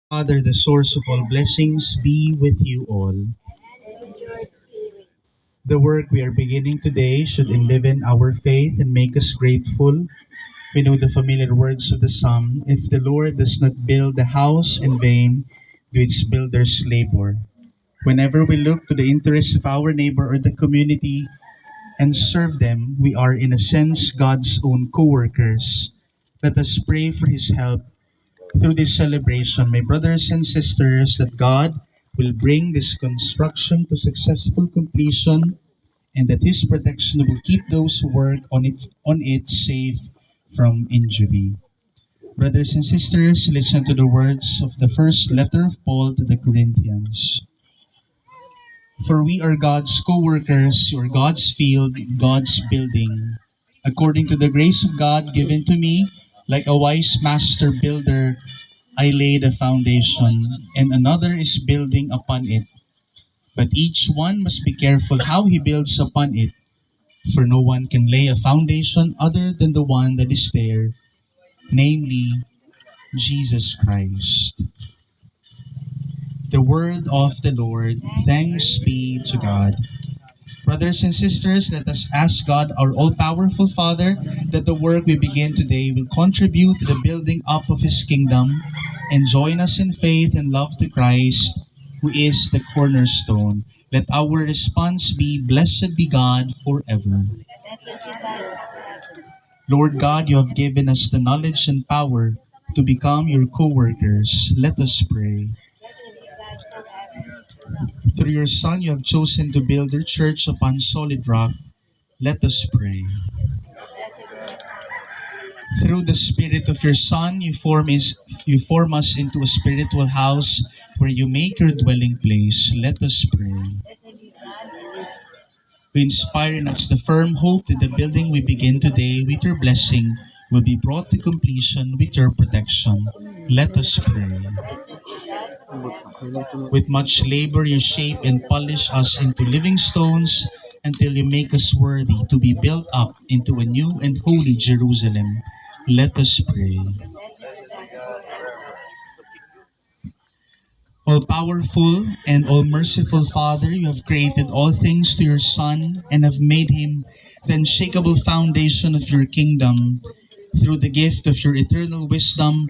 Father, the source of all blessings, be with you all. The work we are beginning today should enliven our faith and make us grateful. We know the familiar words of the psalm: if the Lord does not build the house, in vain do its builders labor. Whenever we look to the interests of our neighbor or the community and serve them, we are in a sense God's own co-workers. Let us pray for his help through this celebration, my brothers and sisters, that God will bring this construction to successful completion and that His protection will keep those who work on it safe from injury. Brothers and sisters, listen to the words of the first letter of Paul to the Corinthians. For we are God's co-workers, you are God's field, God's building. According to the grace of God given to me, like a wise master builder, I laid a foundation, and another is building upon it. But each one must be careful how he builds upon it, for no one can lay a foundation other than the one that is there, namely Jesus Christ. The word of the Lord. Thanks be to God. Brothers and sisters, let us ask God, our all-powerful Father, that the work we begin today will contribute to the building up of His kingdom and join us in faith and love to Christ, who is the cornerstone. Let our response be, Blessed be God forever. Lord God, you have given us the knowledge and power to become your co-workers. Let us pray. Through your Son, you have chosen to build your church upon solid rock. Let us pray. Through the Spirit of your Son, you form us into a spiritual house where you make your dwelling place. Let us pray. We inspire in us the firm hope that the building we begin today with your blessing will be brought to completion with your protection. Let us pray. With much labor, you shape and polish us into living stones until you make us worthy to be built up into a new and holy Jerusalem. Let us pray. All powerful and all merciful Father, you have created all things to your Son and have made him the unshakable foundation of your kingdom. Through the gift of your eternal wisdom,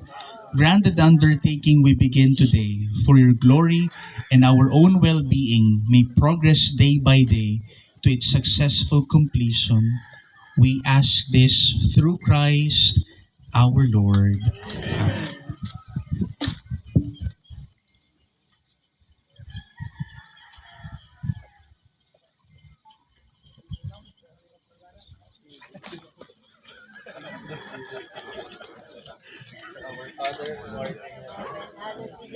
grant the undertaking we begin today, for your glory and our own well being, may progress day by day to its successful completion. We ask this through Christ our Lord.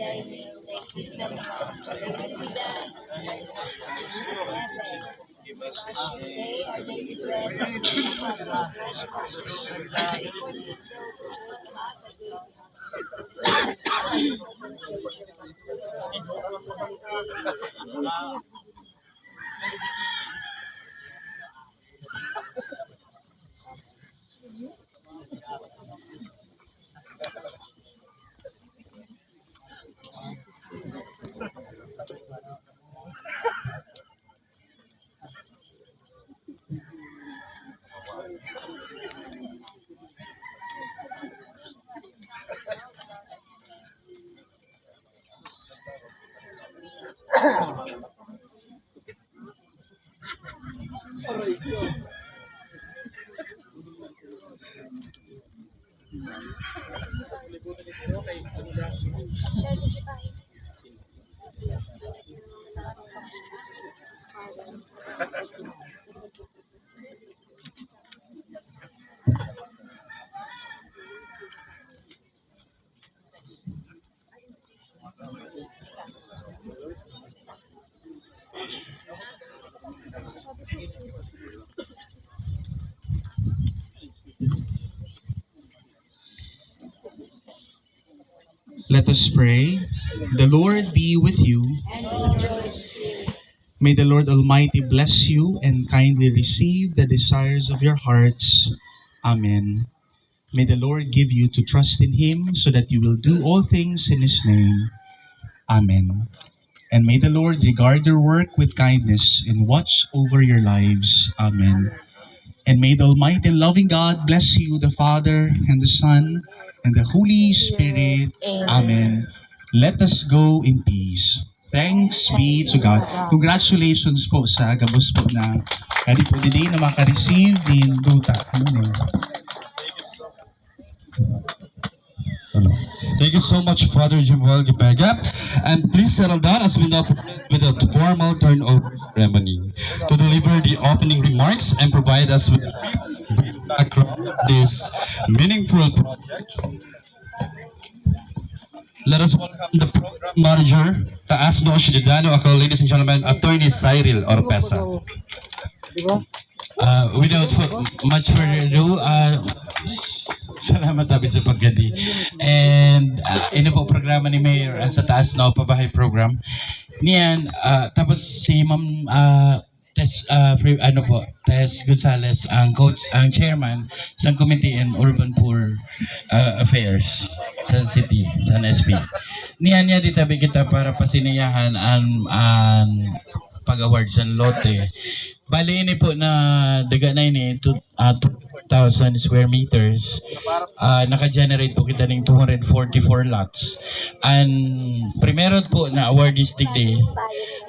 Amen. Let us pray. The Lord be with you. May the Lord Almighty bless you and kindly receive the desires of your hearts. Amen. May the Lord give you to trust in Him so that you will do all things in His name. Amen. And may the Lord regard your work with kindness and watch over your lives. Amen. And may the Almighty and loving God bless you, the Father, and the Son, and the Holy Spirit. Amen. Let us go in peace. Thanks be to God. Congratulations po sa gabos po na kadi po din na makareceive din duta. Thank you so much, Father Jimuel Gipega. And please settle down as we now proceed with the formal turnover ceremony. To deliver the opening remarks and provide us with a brief background of this meaningful project, let us welcome the program manager, Taas Noo Ciudadano, ako, ladies and gentlemen, Attorney Cyril Orpesa. Without much further ado, salamat tabi sa pagkadi. And ino po programa ni Mayor ang sa Taas Noo Pabahay program. Niyan, tapos si Ma'am Tess Gonzales ang coach, ang chairman sa Committee on Urban Poor Affairs sa City, sa NSP. Niyan niya ditabi kita para pasinayahan ang pag-award sa lote. Bali ini po na daga na ini 2,000 square meters. Naka-generate po kita ng 244 lots. And primero po na awardees digdi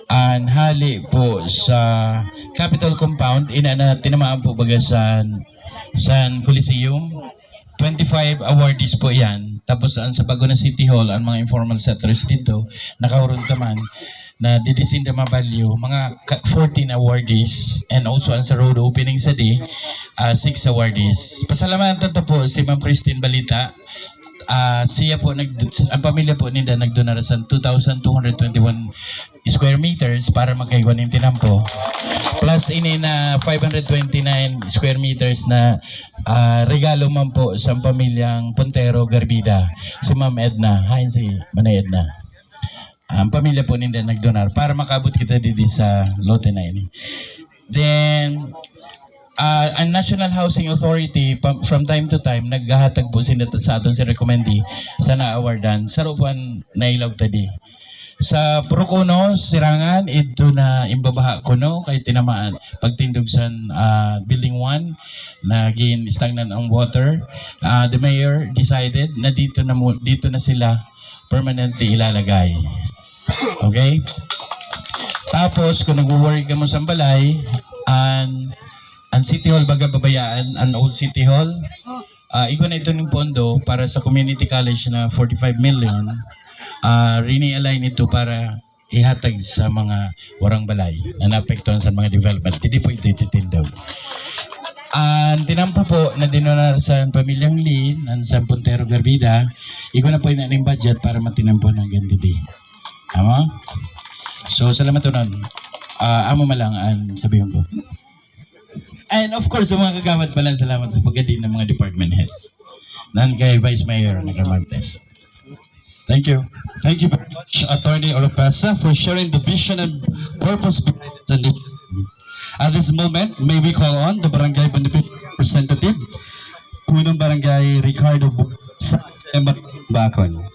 ang hali po sa Capitol Compound ina na tinamaan po baga sa San Coliseum. 25 awardees po yan. Tapos sa Bagona City Hall, ang mga informal settlers dito, nakahurong taman na didisin the value, mga 14 awardees, and also ang sa road opening sa day, 6 awardees. Pasalamatan to po si Ma'am Christine Balita. Siya po, ang pamilya po nila nagdonar sa 2,221 square meters para magkaiwan ng tinampo. Plus ini na 529 square meters na regalo man po sa pamilyang Pontero Garbida. Si Ma'am Edna. Hi, si Manay Edna. Ang pamilya po nila nagdonar para makabot kita dito sa lote na ini. Then, ang National Housing Authority from time to time naghahatag po sila sa aton si recommendee sa na-awardan sa rupan na ilaw tadi. Sa Procono, Sirangan, ito na imbabaha ko no kay tinamaan pagtindog sa Building 1 naging stagnant ang water. The mayor decided na dito na sila permanently ilalagay. Okay? Tapos, kung nag-worry ka mo sa balay, ang City Hall, baga babayaan, ang old City Hall, ikaw na ito ng pondo para sa community college na 45 million, rini-align ito para ihatag sa mga warang balay na naapektuhan sa mga development. Hindi po ito ititindaw. Ang tinampo po na dinonar sa pamilyang Lee, sa Pontero Garbida, ikaw na po yung budget para matinampo ng gandidi. Tama? So, salamat po nun. Amo malang ang sabihin ko. And of course, sa mga kagawad pala, salamat sa pagkadin ng mga department heads. Nan kay Vice Mayor Nagamartes. Thank you. Thank you very much, Attorney Orpesa, for sharing the vision and purpose behind this initiative. At this moment, may we call on the Barangay Beneficiary Representative, Punong Barangay Ricardo sa Bacon.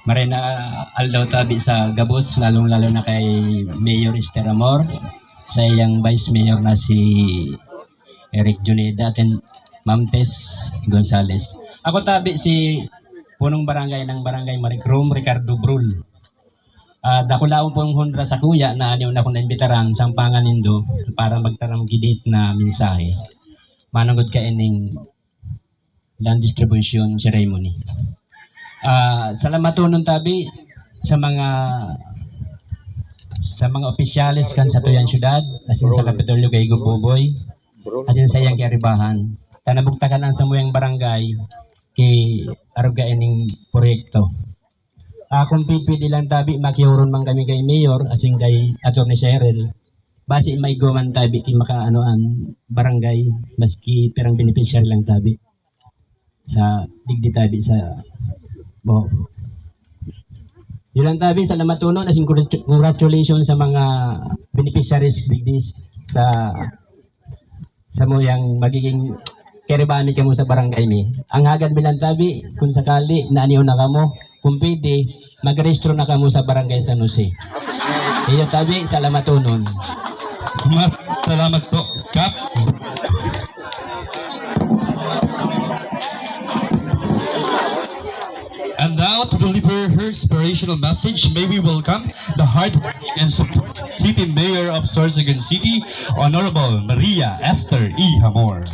Marina aldaw tabi sa Gabos, lalong-lalo na kay Mayor Esther Amor, sa iyang Vice Mayor na si Eric Juneda, at Ma'am Tess Gonzales. Ako tabi si punong barangay ng Barangay Maricrom, Ricardo Brul. Dakulaon pong hundra sa kuya na aniw na kung naimbitaran sa Pangalindo para magtarang gidit na mensahe. Manangod ka ining land distribution ceremony. Salamat nun tabi sa mga opisyalis kan sa Tuyang Syudad, asin sa Kapitolyo kay Guboboy, asin sa iyang kiaribahan. Tanabugtakan ang samuyang barangay kay aruga ining proyekto. Kung pipili lang tabi, makihuron man kami kay Mayor, asin kay Atty. Cheryl, basi may guman tabi kay makaanoan barangay, maski perang beneficiary lang tabi. Sa digdi tabi sa Bo. Yun lang tabi, salamat tunon, asin congratulations sa mga beneficiaries digdi sa sa mo yang magiging karibani ka mo sa barangay mi. Ang hagad bilang tabi, kung sakali naaniyo na kamo, kung pwede, magrehistro na kamo sa barangay San Jose. Iyo tabi, salamatunon. Salamat po, Kap. And now to deliver her inspirational message, may we welcome the hardworking and supportive City Mayor of Sorsogon City, Honorable Maria Esther E. Hamor.